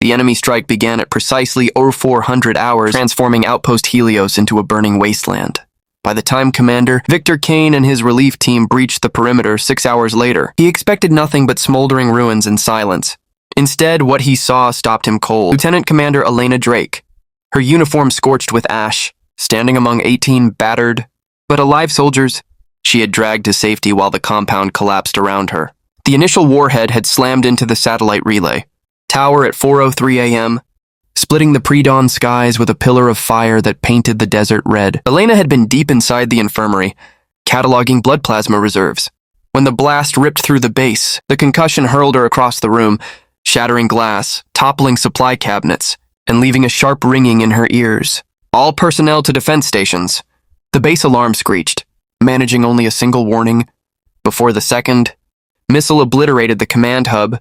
The enemy strike began at precisely 0400 hours, transforming Outpost Helios into a burning wasteland. By the time Commander Victor Kane and his relief team breached the perimeter 6 hours later, he expected nothing but smoldering ruins and silence. Instead, what he saw stopped him cold. Lieutenant Commander Elena Drake, her uniform scorched with ash, standing among 18 battered but alive soldiers she had dragged to safety while the compound collapsed around her. The initial warhead had slammed into the satellite relay tower at 4:03 a.m., splitting the pre-dawn skies with a pillar of fire that painted the desert red. Elena had been deep inside the infirmary, cataloging blood plasma reserves. When the blast ripped through the base, the concussion hurled her across the room, shattering glass, toppling supply cabinets, and leaving a sharp ringing in her ears. All personnel to defense stations. The base alarm screeched, managing only a single warning. Before the second missile obliterated the command hub,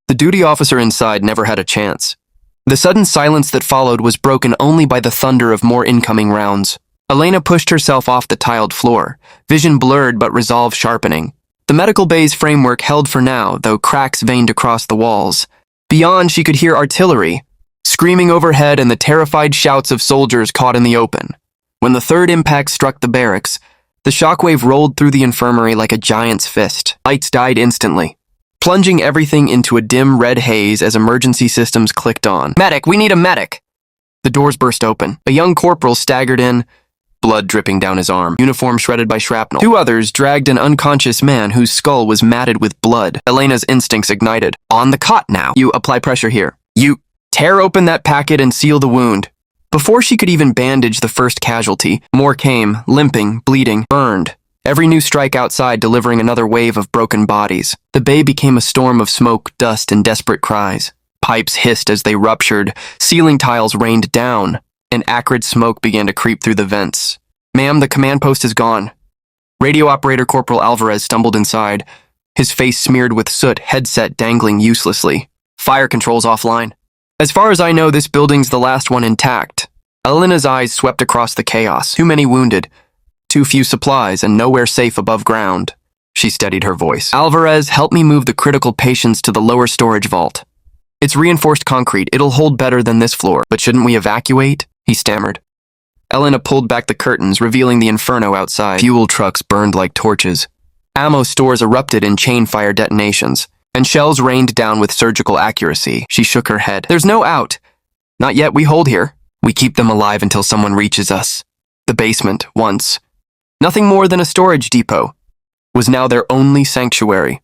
the duty officer inside never had a chance. The sudden silence that followed was broken only by the thunder of more incoming rounds. Elena pushed herself off the tiled floor, vision blurred but resolve sharpening. The medical bay's framework held for now, though cracks veined across the walls. Beyond, she could hear artillery, screaming overhead and the terrified shouts of soldiers caught in the open. When the third impact struck the barracks, the shockwave rolled through the infirmary like a giant's fist. Lights died instantly, plunging everything into a dim red haze as emergency systems clicked on. "Medic, we need a medic!" The doors burst open. A young corporal staggered in, blood dripping down his arm, uniform shredded by shrapnel. Two others dragged an unconscious man whose skull was matted with blood. Elena's instincts ignited. "On the cot now. You apply pressure here. You tear open that packet and seal the wound." Before she could even bandage the first casualty, more came, limping, bleeding, burned. Every new strike outside delivering another wave of broken bodies. The bay became a storm of smoke, dust, and desperate cries. Pipes hissed as they ruptured, ceiling tiles rained down, and acrid smoke began to creep through the vents. "Ma'am, the command post is gone." Radio operator Corporal Alvarez stumbled inside, his face smeared with soot, headset dangling uselessly. "Fire controls offline. As far as I know, this building's the last one intact." Elena's eyes swept across the chaos. Too many wounded, too few supplies, and nowhere safe above ground. She steadied her voice. "Alvarez, help me move the critical patients to the lower storage vault. It's reinforced concrete. It'll hold better than this floor. But shouldn't we evacuate?" he stammered. Elena pulled back the curtains, revealing the inferno outside. Fuel trucks burned like torches. Ammo stores erupted in chain fire detonations, and shells rained down with surgical accuracy. She shook her head. "There's no out. Not yet. We hold here. We keep them alive until someone reaches us." The basement, once nothing more than a storage depot, was now their only sanctuary.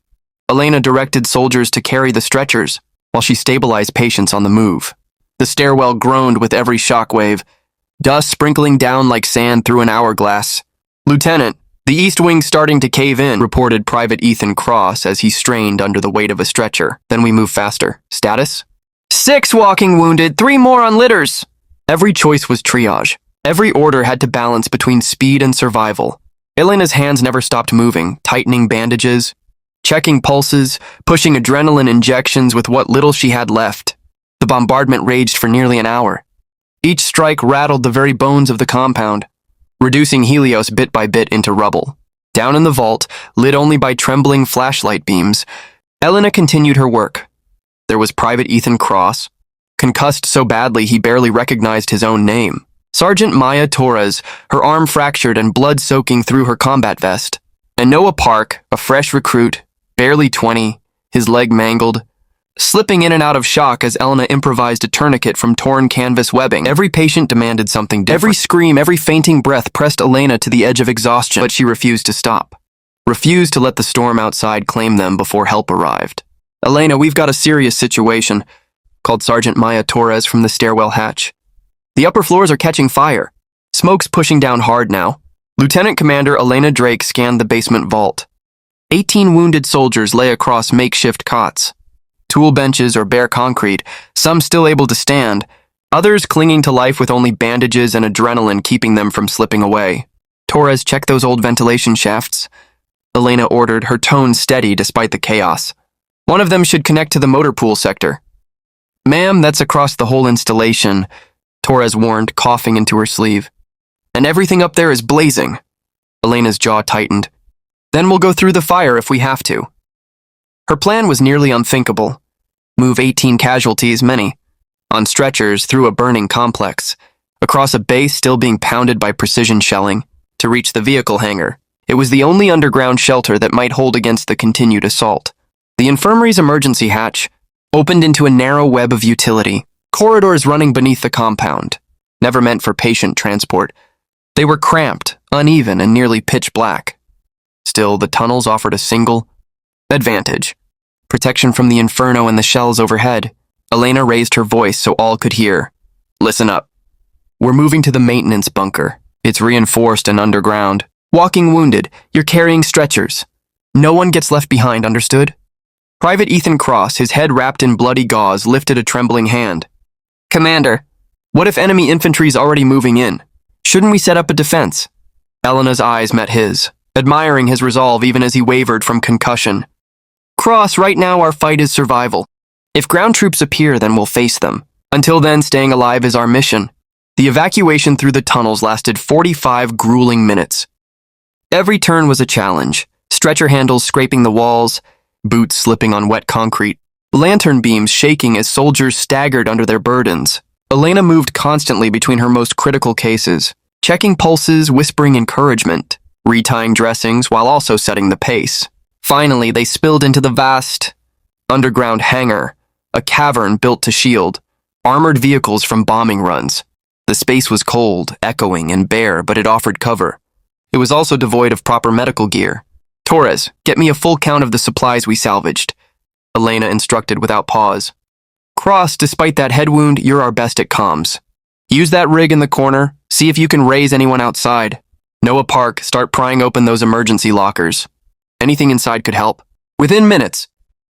Elena directed soldiers to carry the stretchers, while she stabilized patients on the move. The stairwell groaned with every shockwave, dust sprinkling down like sand through an hourglass. "Lieutenant, the east wing's starting to cave in," reported Private Ethan Cross as he strained under the weight of a stretcher. "Then we move faster. Status?" 6 walking wounded, 3 more on litters." Every choice was triage. Every order had to balance between speed and survival. Elena's hands never stopped moving, tightening bandages, checking pulses, pushing adrenaline injections with what little she had left. The bombardment raged for nearly an hour. Each strike rattled the very bones of the compound, reducing Helios bit by bit into rubble. Down in the vault, lit only by trembling flashlight beams, Elena continued her work. There was Private Ethan Cross, concussed so badly he barely recognized his own name. Sergeant Maya Torres, her arm fractured and blood soaking through her combat vest. And Noah Park, a fresh recruit, barely 20, his leg mangled, slipping in and out of shock as Elena improvised a tourniquet from torn canvas webbing. Every patient demanded something different. Every scream, every fainting breath pressed Elena to the edge of exhaustion, but she refused to stop. Refused to let the storm outside claim them before help arrived. "Elena, we've got a serious situation," called Sergeant Maya Torres from the stairwell hatch. "The upper floors are catching fire. Smoke's pushing down hard now." Lieutenant Commander Elena Drake scanned the basement vault. 18 wounded soldiers lay across makeshift cots. Tool benches or bare concrete, some still able to stand, others clinging to life with only bandages and adrenaline keeping them from slipping away. "Torres, check those old ventilation shafts," Elena ordered, her tone steady despite the chaos. "One of them should connect to the motor pool sector." "Ma'am, that's across the whole installation," Torres warned, coughing into her sleeve. "And everything up there is blazing." Elena's jaw tightened. "Then we'll go through the fire if we have to." Her plan was nearly unthinkable. Move 18 casualties, many, on stretchers through a burning complex, across a base still being pounded by precision shelling, to reach the vehicle hangar. It was the only underground shelter that might hold against the continued assault. The infirmary's emergency hatch opened into a narrow web of utility, corridors running beneath the compound, never meant for patient transport. They were cramped, uneven, and nearly pitch black. Still, the tunnels offered a single advantage: protection from the inferno and the shells overhead. Elena raised her voice so all could hear. Listen up. We're moving to the maintenance bunker. It's reinforced and underground. Walking wounded, you're carrying stretchers. No one gets left behind, understood? Private Ethan Cross, his head wrapped in bloody gauze, lifted a trembling hand. Commander, what if enemy infantry's already moving in? Shouldn't we set up a defense? Elena's eyes met his, admiring his resolve even as he wavered from concussion. Cross, right now our fight is survival. If ground troops appear, then we'll face them. Until then, staying alive is our mission. The evacuation through the tunnels lasted 45 grueling minutes. Every turn was a challenge, stretcher handles scraping the walls, boots slipping on wet concrete, lantern beams shaking as soldiers staggered under their burdens. Elena moved constantly between her most critical cases, checking pulses, whispering encouragement, retying dressings while also setting the pace. Finally, they spilled into the vast underground hangar, a cavern built to shield armored vehicles from bombing runs. The space was cold, echoing, and bare, but it offered cover. It was also devoid of proper medical gear. Torres, get me a full count of the supplies we salvaged, Elena instructed without pause. Cross, despite that head wound, you're our best at comms. Use that rig in the corner, see if you can raise anyone outside. Noah Park, start prying open those emergency lockers. Anything inside could help. Within minutes,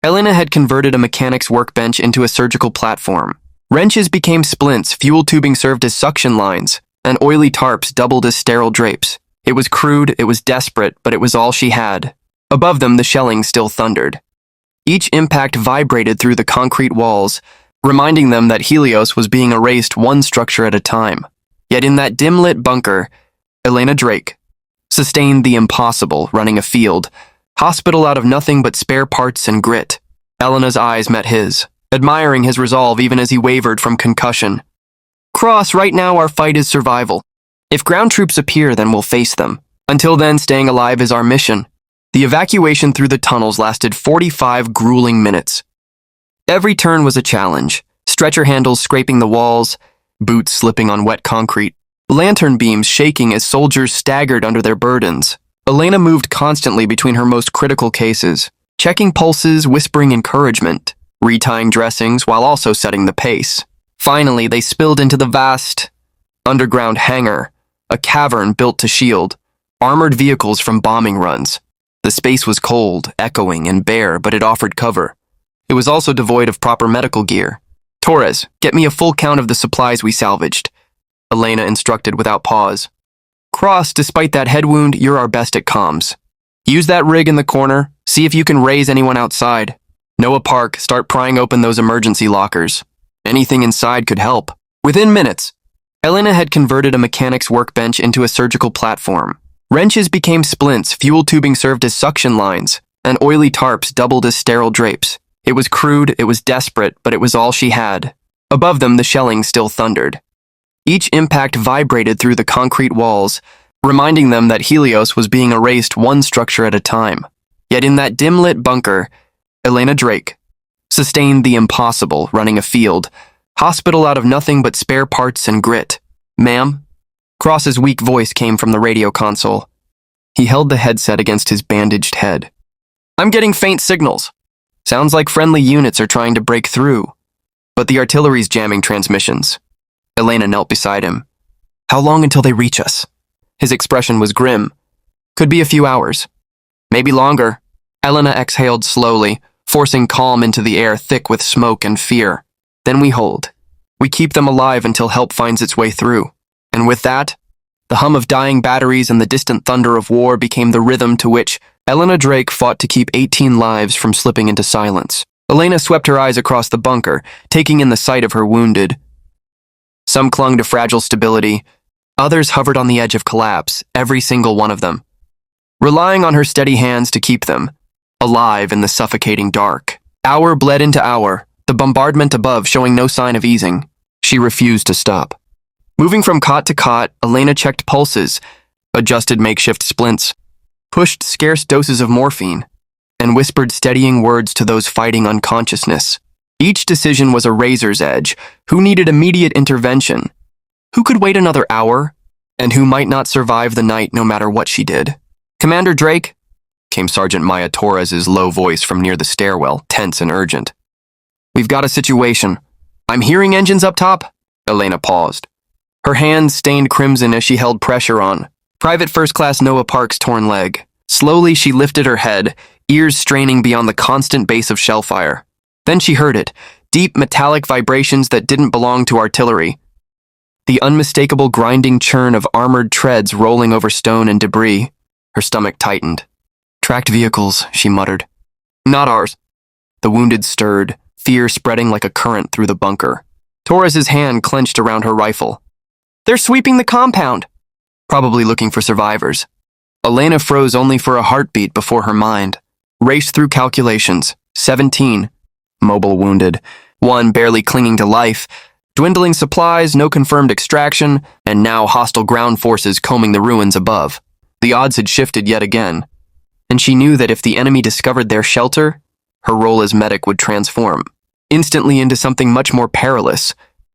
Elena had converted a mechanic's workbench into a surgical platform. Wrenches became splints, fuel tubing served as suction lines, and oily tarps doubled as sterile drapes. It was crude, it was desperate, but it was all she had. Above them, the shelling still thundered. Each impact vibrated through the concrete walls, reminding them that Helios was being erased one structure at a time. Yet in that dim-lit bunker, Elena Drake sustained the impossible, running a field hospital out of nothing but spare parts and grit. Elena's eyes met his, admiring his resolve even as he wavered from concussion. Cross, right now our fight is survival. If ground troops appear, then we'll face them. Until then, staying alive is our mission. The evacuation through the tunnels lasted 45 grueling minutes. Every turn was a challenge, stretcher handles scraping the walls, boots slipping on wet concrete, lantern beams shaking as soldiers staggered under their burdens. Elena moved constantly between her most critical cases, checking pulses, whispering encouragement, retying dressings while also setting the pace. Finally, they spilled into the vast underground hangar, a cavern built to shield armored vehicles from bombing runs. The space was cold, echoing, and bare, but it offered cover. It was also devoid of proper medical gear. Torres, get me a full count of the supplies we salvaged, Elena instructed without pause. Cross, despite that head wound, you're our best at comms. Use that rig in the corner, see if you can raise anyone outside. Noah Park, start prying open those emergency lockers. Anything inside could help. Within minutes, Elena had converted a mechanic's workbench into a surgical platform. Wrenches became splints, fuel tubing served as suction lines, and oily tarps doubled as sterile drapes. It was crude, it was desperate, but it was all she had. Above them, the shelling still thundered. Each impact vibrated through the concrete walls, reminding them that Helios was being erased one structure at a time. Yet in that dim-lit bunker, Elena Drake sustained the impossible, running a field hospital out of nothing but spare parts and grit. Ma'am? Cross's weak voice came from the radio console. He held the headset against his bandaged head. I'm getting faint signals. Sounds like friendly units are trying to break through, but the artillery's jamming transmissions. Elena knelt beside him. How long until they reach us? His expression was grim. Could be a few hours. Maybe longer. Elena exhaled slowly, forcing calm into the air thick with smoke and fear. Then we hold. We keep them alive until help finds its way through. And with that, the hum of dying batteries and the distant thunder of war became the rhythm to which Elena Drake fought to keep 18 lives from slipping into silence. Elena swept her eyes across the bunker, taking in the sight of her wounded. Some clung to fragile stability. Others hovered on the edge of collapse, every single one of them, relying on her steady hands to keep them alive in the suffocating dark. Hour bled into hour, the bombardment above showing no sign of easing. She refused to stop. Moving from cot to cot, Elena checked pulses, adjusted makeshift splints, pushed scarce doses of morphine, and whispered steadying words to those fighting unconsciousness. Each decision was a razor's edge. Who needed immediate intervention? Who could wait another hour? And who might not survive the night no matter what she did? "Commander Drake," came Sergeant Maya Torres's low voice from near the stairwell, tense and urgent. "We've got a situation. I'm hearing engines up top." Elena paused. Her hands stained crimson as she held pressure on Private First Class Noah Park's torn leg. Slowly, she lifted her head, ears straining beyond the constant bass of shellfire. Then she heard it, deep metallic vibrations that didn't belong to artillery. The unmistakable grinding churn of armored treads rolling over stone and debris. Her stomach tightened. "Tracked vehicles," she muttered. "Not ours." The wounded stirred, fear spreading like a current through the bunker. Torres's hand clenched around her rifle. "They're sweeping the compound." Probably looking for survivors. Elena froze only for a heartbeat before her mind raced through calculations. 17. Mobile wounded. 1 barely clinging to life. Dwindling supplies, no confirmed extraction, and now hostile ground forces combing the ruins above. The odds had shifted yet again. And she knew that if the enemy discovered their shelter, her role as medic would transform instantly into something much more perilous.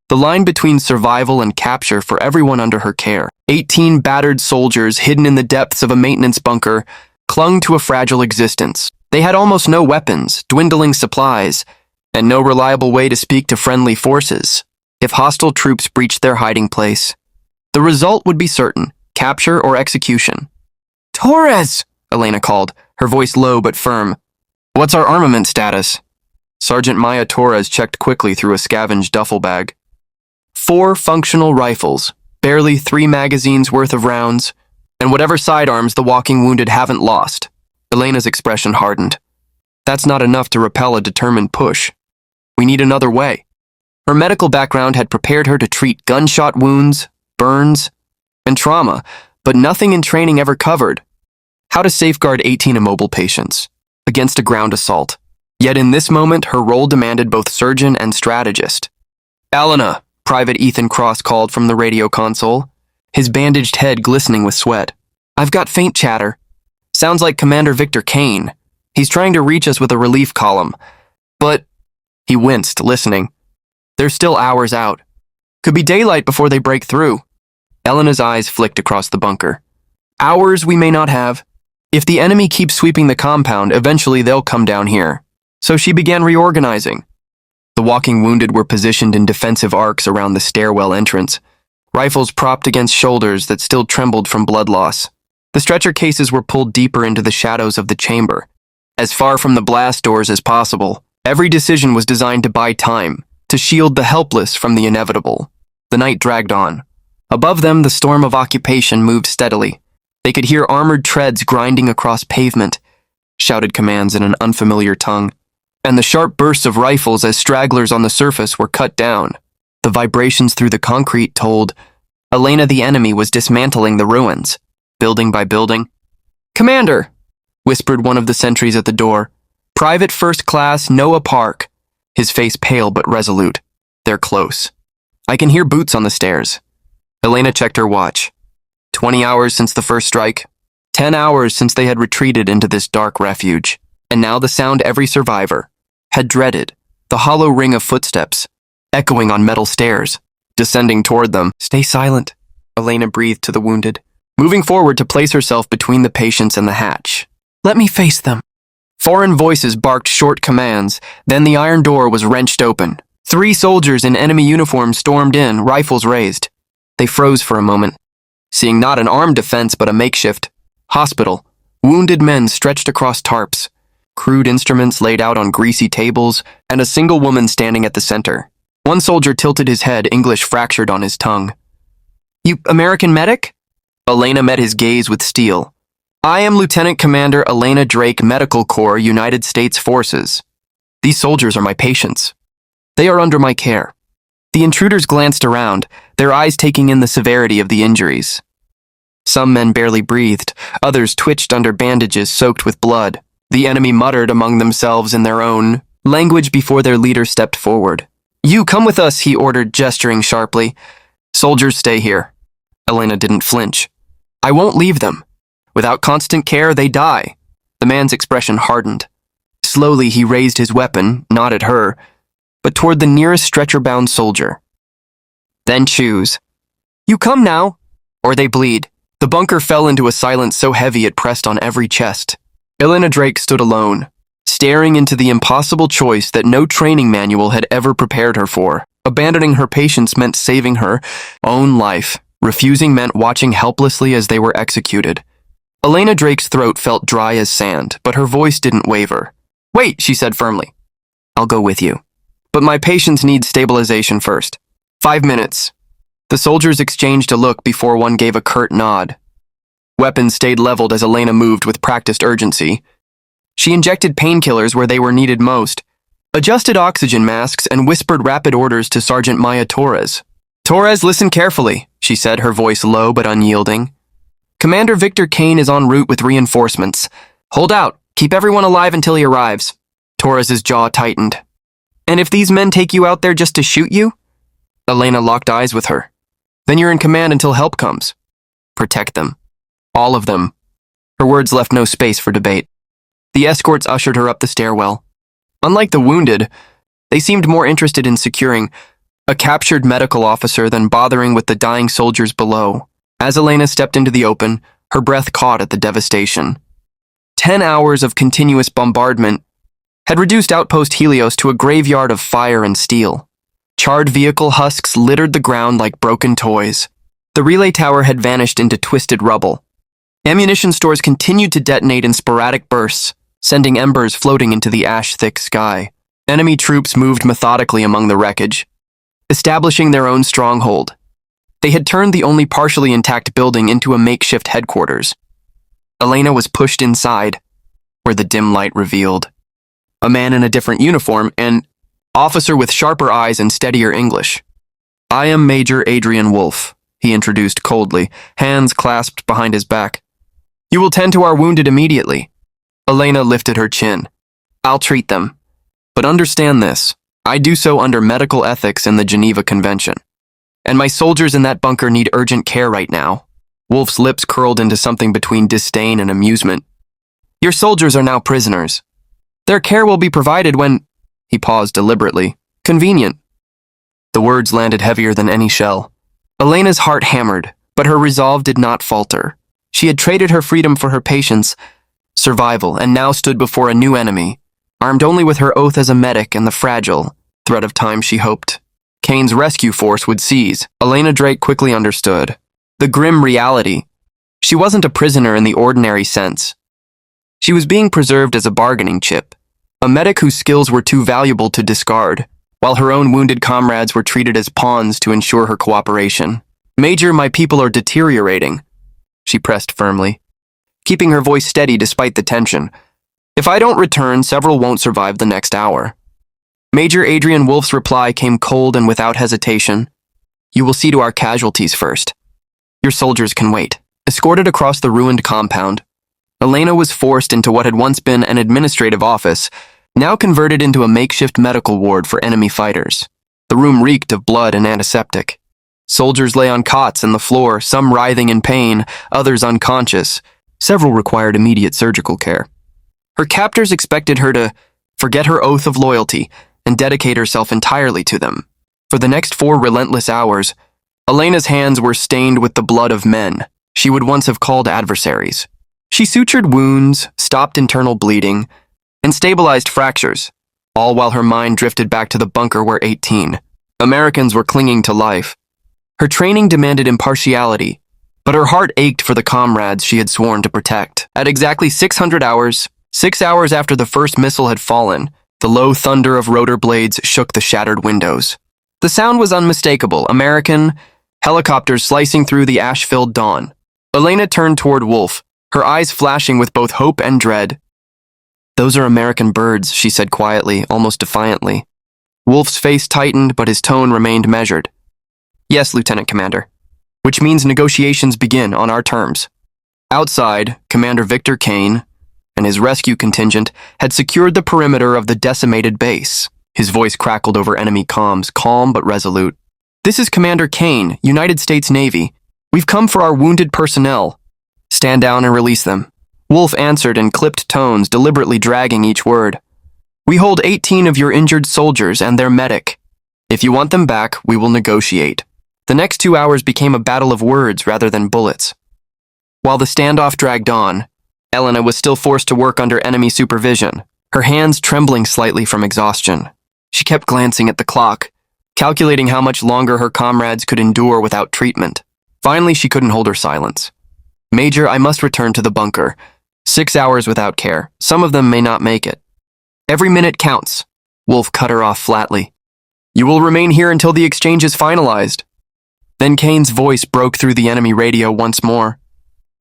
The line between survival and capture for everyone under her care. 18 battered soldiers hidden in the depths of a maintenance bunker clung to a fragile existence. They had almost no weapons, dwindling supplies, and no reliable way to speak to friendly forces. If hostile troops breached their hiding place, the result would be certain: capture or execution. "Torres!" Elena called, her voice low but firm. "What's our armament status?" Sergeant Maya Torres checked quickly through a scavenged duffel bag. 4 functional rifles, barely 3 magazines worth of rounds, and whatever sidearms the walking wounded haven't lost. Elena's expression hardened. That's not enough to repel a determined push. We need another way. Her medical background had prepared her to treat gunshot wounds, burns, and trauma, but nothing in training ever covered how to safeguard 18 immobile patients against a ground assault. Yet in this moment, her role demanded both surgeon and strategist. "Elena," Private Ethan Cross called from the radio console, his bandaged head glistening with sweat. "I've got faint chatter. Sounds like Commander Victor Kane. He's trying to reach us with a relief column. But..." He winced, listening. "They're still hours out. Could be daylight before they break through." Elena's eyes flicked across the bunker. "Hours we may not have. If the enemy keeps sweeping the compound, eventually they'll come down here." So she began reorganizing. The walking wounded were positioned in defensive arcs around the stairwell entrance, rifles propped against shoulders that still trembled from blood loss. The stretcher cases were pulled deeper into the shadows of the chamber, as far from the blast doors as possible. Every decision was designed to buy time, to shield the helpless from the inevitable. The night dragged on. Above them, the storm of occupation moved steadily. They could hear armored treads grinding across pavement, shouted commands in an unfamiliar tongue, and the sharp bursts of rifles as stragglers on the surface were cut down. The vibrations through the concrete told Elena the enemy was dismantling the ruins, building by building. "Commander," whispered one of the sentries at the door. "Private First Class Noah Park," his face pale but resolute. "They're close. I can hear boots on the stairs." Elena checked her watch. 20 hours since the first strike. 10 hours since they had retreated into this dark refuge. And now the sound every survivor had dreaded, the hollow ring of footsteps, echoing on metal stairs, descending toward them. "Stay silent," Elena breathed to the wounded, moving forward to place herself between the patients and the hatch. "Let me face them." Foreign voices barked short commands, then the iron door was wrenched open. 3 soldiers in enemy uniforms stormed in, rifles raised. They froze for a moment, seeing not an armed defense but a makeshift hospital. Wounded men stretched across tarps, crude instruments laid out on greasy tables, and a single woman standing at the center. One soldier tilted his head, English fractured on his tongue. "You American medic?" Elena met his gaze with steel. "I am Lieutenant Commander Elena Drake, Medical Corps, United States Forces. These soldiers are my patients. They are under my care." The intruders glanced around, their eyes taking in the severity of the injuries. Some men barely breathed, others twitched under bandages soaked with blood. The enemy muttered among themselves in their own language before their leader stepped forward. You come with us, he ordered, gesturing sharply. Soldiers stay here. Elena didn't flinch. I won't leave them. Without constant care, they die. The man's expression hardened. Slowly, he raised his weapon, not at her, but toward the nearest stretcher-bound soldier. Then choose. You come now, or they bleed. The bunker fell into a silence so heavy it pressed on every chest. Elena Drake stood alone, staring into the impossible choice that no training manual had ever prepared her for. Abandoning her patients meant saving her own life. Refusing meant watching helplessly as they were executed. Elena Drake's throat felt dry as sand, but her voice didn't waver. Wait, she said firmly. I'll go with you. But my patients need stabilization first. 5 minutes. The soldiers exchanged a look before one gave a curt nod. Weapons stayed leveled as Elena moved with practiced urgency. She injected painkillers where they were needed most, adjusted oxygen masks, and whispered rapid orders to Sergeant Maya Torres. Torres, listen carefully, she said, her voice low but unyielding. Commander Victor Kane is en route with reinforcements. Hold out. Keep everyone alive until he arrives. Torres's jaw tightened. And if these men take you out there just to shoot you? Elena locked eyes with her. Then you're in command until help comes. Protect them. All of them. Her words left no space for debate. The escorts ushered her up the stairwell. Unlike the wounded, they seemed more interested in securing a captured medical officer than bothering with the dying soldiers below. As Elena stepped into the open, her breath caught at the devastation. 10 hours of continuous bombardment had reduced Outpost Helios to a graveyard of fire and steel. Charred vehicle husks littered the ground like broken toys. The relay tower had vanished into twisted rubble. Ammunition stores continued to detonate in sporadic bursts, sending embers floating into the ash-thick sky. Enemy troops moved methodically among the wreckage, establishing their own stronghold. They had turned the only partially intact building into a makeshift headquarters. Elena was pushed inside, where the dim light revealed a man in a different uniform, an officer with sharper eyes and steadier English. I am Major Adrian Wolfe, he introduced coldly, hands clasped behind his back. You will tend to our wounded immediately. Elena lifted her chin. I'll treat them. But understand this, I do so under medical ethics in the Geneva Convention. And my soldiers in that bunker need urgent care right now. Wolfe's lips curled into something between disdain and amusement. Your soldiers are now prisoners. Their care will be provided when, he paused deliberately, convenient. The words landed heavier than any shell. Elena's heart hammered, but her resolve did not falter. She had traded her freedom for her patience, survival, and now stood before a new enemy, armed only with her oath as a medic and the fragile thread of time she hoped Kane's rescue force would seize. Elena Drake quickly understood the grim reality. She wasn't a prisoner in the ordinary sense. She was being preserved as a bargaining chip, a medic whose skills were too valuable to discard, while her own wounded comrades were treated as pawns to ensure her cooperation. Major, my people are deteriorating, she pressed firmly, keeping her voice steady despite the tension. If I don't return, several won't survive the next hour. Major Adrian Wolfe's reply came cold and without hesitation. You will see to our casualties first. Your soldiers can wait. Escorted across the ruined compound, Elena was forced into what had once been an administrative office, now converted into a makeshift medical ward for enemy fighters. The room reeked of blood and antiseptic. Soldiers lay on cots on the floor, some writhing in pain, others unconscious. Several required immediate surgical care. Her captors expected her to forget her oath of loyalty and dedicate herself entirely to them. For the next 4 relentless hours, Elena's hands were stained with the blood of men she would once have called adversaries. She sutured wounds, stopped internal bleeding, and stabilized fractures, all while her mind drifted back to the bunker where 18 Americans were clinging to life. Her training demanded impartiality, but her heart ached for the comrades she had sworn to protect. At exactly 600 hours, 6 hours after the first missile had fallen, the low thunder of rotor blades shook the shattered windows. The sound was unmistakable, American helicopters slicing through the ash-filled dawn. Elena turned toward Wolfe, her eyes flashing with both hope and dread. Those are American birds, she said quietly, almost defiantly. Wolfe's face tightened, but his tone remained measured. Yes, Lieutenant Commander. Which means negotiations begin on our terms. Outside, Commander Victor Kane and his rescue contingent had secured the perimeter of the decimated base. His voice crackled over enemy comms, calm but resolute. "This is Commander Kane, United States Navy. We've come for our wounded personnel. Stand down and release them." Wolf answered in clipped tones, deliberately dragging each word. "We hold 18 of your injured soldiers and their medic. If you want them back, we will negotiate." The next 2 hours became a battle of words rather than bullets. While the standoff dragged on, Elena was still forced to work under enemy supervision, her hands trembling slightly from exhaustion. She kept glancing at the clock, calculating how much longer her comrades could endure without treatment. Finally, she couldn't hold her silence. "Major, I must return to the bunker. 6 hours without care. Some of them may not make it." "Every minute counts," Wolf cut her off flatly. "You will remain here until the exchange is finalized." Then Kane's voice broke through the enemy radio once more,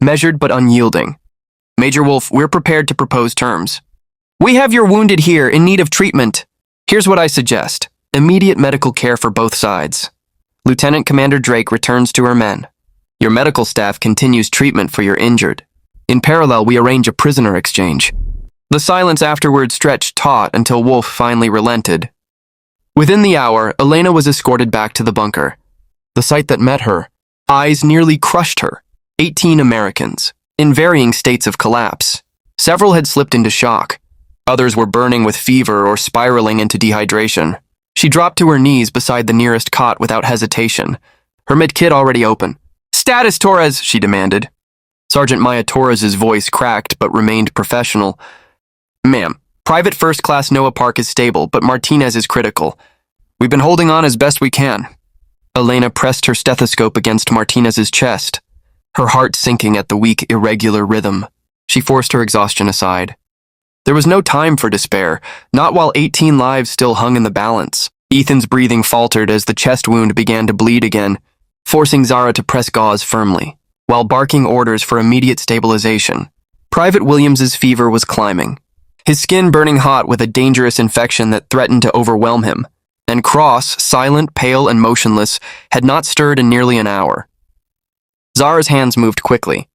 measured but unyielding. "Major Wolf, we're prepared to propose terms. We have your wounded here in need of treatment. Here's what I suggest. Immediate medical care for both sides. Lieutenant Commander Drake returns to her men. Your medical staff continues treatment for your injured. In parallel, we arrange a prisoner exchange." The silence afterward stretched taut until Wolf finally relented. Within the hour, Elena was escorted back to the bunker. The sight that met her eyes nearly crushed her. 18 Americans, in varying states of collapse. Several had slipped into shock. Others were burning with fever or spiraling into dehydration. She dropped to her knees beside the nearest cot without hesitation, her medkit already open. "Status, Torres," she demanded. Sergeant Maya Torres's voice cracked but remained professional. "Ma'am, Private First Class Noah Park is stable, but Martinez is critical. We've been holding on as best we can." Elena pressed her stethoscope against Martinez's chest, her heart sinking at the weak, irregular rhythm. She forced her exhaustion aside. There was no time for despair, not while 18 lives still hung in the balance. Ethan's breathing faltered as the chest wound began to bleed again, forcing Zara to press gauze firmly, while barking orders for immediate stabilization. Private Williams's fever was climbing, his skin burning hot with a dangerous infection that threatened to overwhelm him, and Cross, silent, pale, and motionless, had not stirred in nearly an hour. Zara's hands moved quickly.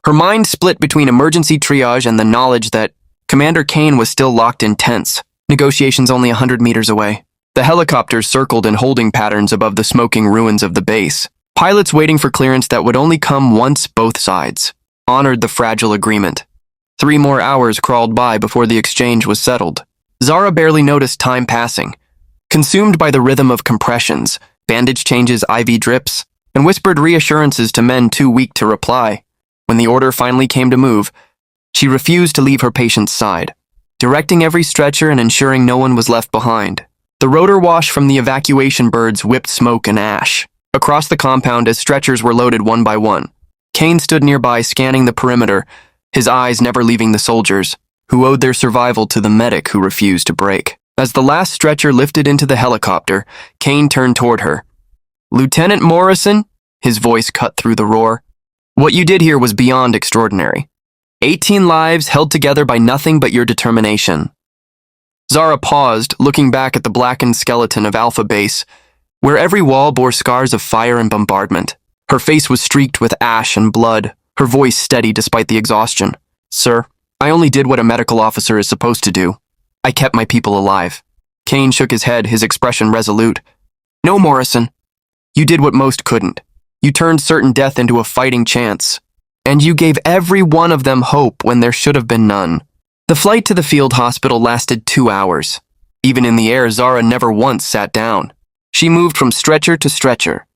Her mind split between emergency triage and the knowledge that Commander Kane was still locked in tents, negotiations only 100 meters away. The helicopters circled in holding patterns above the smoking ruins of the base. Pilots waiting for clearance that would only come once both sides honored the fragile agreement. 3 more hours crawled by before the exchange was settled. Zara barely noticed time passing, consumed by the rhythm of compressions, bandage changes, IV drips, and whispered reassurances to men too weak to reply. When the order finally came to move, she refused to leave her patient's side, directing every stretcher and ensuring no one was left behind. The rotor wash from the evacuation birds whipped smoke and ash across the compound as stretchers were loaded one by one. Kane stood nearby scanning the perimeter, his eyes never leaving the soldiers, who owed their survival to the medic who refused to break. As the last stretcher lifted into the helicopter, Kane turned toward her. "Lieutenant Morrison?" His voice cut through the roar. "What you did here was beyond extraordinary. 18 lives held together by nothing but your determination." Zara paused, looking back at the blackened skeleton of Alpha Base, where every wall bore scars of fire and bombardment. Her face was streaked with ash and blood, her voice steady despite the exhaustion. "Sir, I only did what a medical officer is supposed to do. I kept my people alive." Kane shook his head, his expression resolute. "No, Morrison. You did what most couldn't. You turned certain death into a fighting chance. And you gave every one of them hope when there should have been none." The flight to the field hospital lasted 2 hours. Even in the air, Zara never once sat down. She moved from stretcher to stretcher,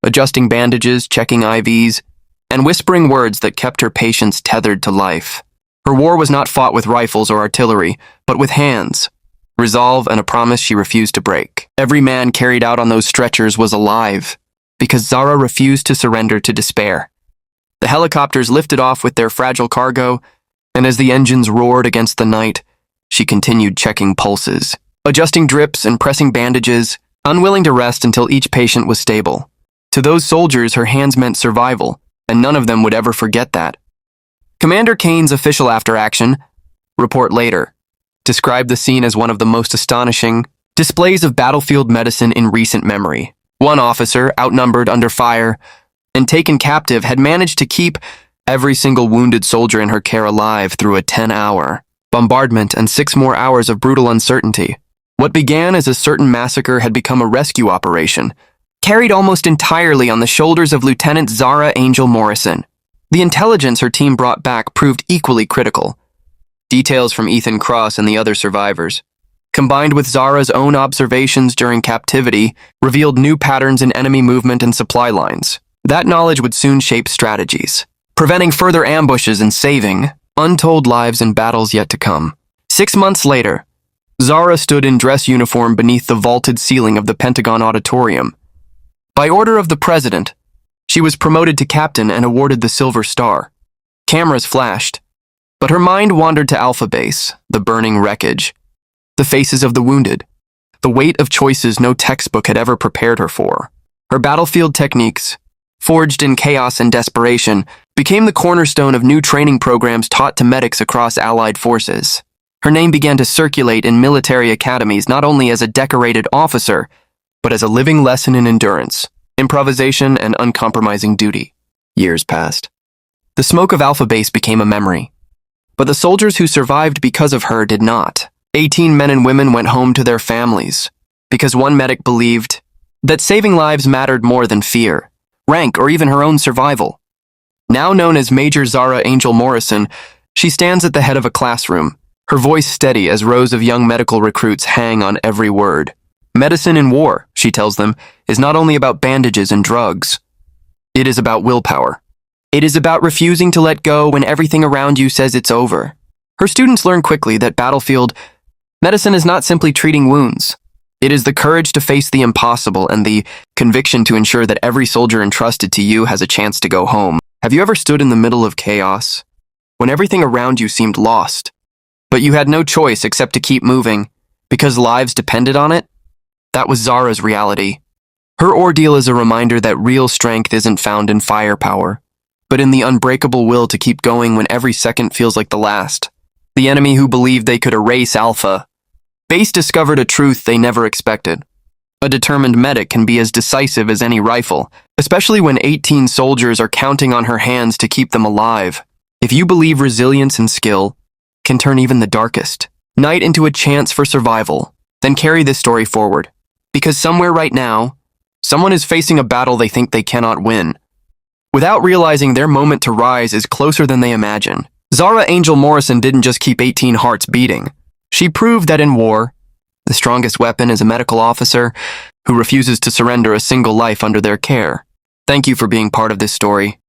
adjusting bandages, checking IVs, and whispering words that kept her patients tethered to life. Her war was not fought with rifles or artillery, but with hands, resolve, and a promise she refused to break. Every man carried out on those stretchers was alive, because Zara refused to surrender to despair. The helicopters lifted off with their fragile cargo, and as the engines roared against the night, she continued checking pulses, adjusting drips and pressing bandages, unwilling to rest until each patient was stable. To those soldiers, her hands meant survival, and none of them would ever forget that. Commander Kane's official after-action report later described the scene as one of the most astonishing displays of battlefield medicine in recent memory. One officer, outnumbered, under fire, and taken captive, had managed to keep every single wounded soldier in her care alive through a 10-hour bombardment and 6 more hours of brutal uncertainty. What began as a certain massacre had become a rescue operation, carried almost entirely on the shoulders of Lieutenant Zara Angel Morrison. The intelligence her team brought back proved equally critical. Details from Ethan Cross and the other survivors, combined with Zara's own observations during captivity, revealed new patterns in enemy movement and supply lines. That knowledge would soon shape strategies, preventing further ambushes and saving untold lives in battles yet to come. 6 months later, Zara stood in dress uniform beneath the vaulted ceiling of the Pentagon Auditorium. By order of the president, she was promoted to captain and awarded the Silver Star. Cameras flashed, but her mind wandered to Alpha Base, the burning wreckage, the faces of the wounded, the weight of choices no textbook had ever prepared her for. Her battlefield techniques, forged in chaos and desperation, became the cornerstone of new training programs taught to medics across Allied forces. Her name began to circulate in military academies not only as a decorated officer, but as a living lesson in endurance, improvisation, and uncompromising duty. Years passed. The smoke of Alpha Base became a memory, but the soldiers who survived because of her did not. 18 men and women went home to their families because one medic believed that saving lives mattered more than fear, rank, or even her own survival. Now known as Major Zara Angel Morrison, she stands at the head of a classroom, her voice steady as rows of young medical recruits hang on every word. Medicine in war, she tells them, is not only about bandages and drugs. It is about willpower. It is about refusing to let go when everything around you says it's over. Her students learn quickly that battlefield medicine is not simply treating wounds. It is the courage to face the impossible and the conviction to ensure that every soldier entrusted to you has a chance to go home. Have you ever stood in the middle of chaos, when everything around you seemed lost, but you had no choice except to keep moving because lives depended on it? That was Zara's reality. Her ordeal is a reminder that real strength isn't found in firepower, but in the unbreakable will to keep going when every second feels like the last. The enemy who believed they could erase Alpha Base discovered a truth they never expected. A determined medic can be as decisive as any rifle, especially when 18 soldiers are counting on her hands to keep them alive. If you believe resilience and skill can turn even the darkest night into a chance for survival, then carry this story forward. Because somewhere right now, someone is facing a battle they think they cannot win, without realizing their moment to rise is closer than they imagine. Zara Angel Morrison didn't just keep 18 hearts beating. She proved that in war, the strongest weapon is a medical officer who refuses to surrender a single life under their care. Thank you for being part of this story.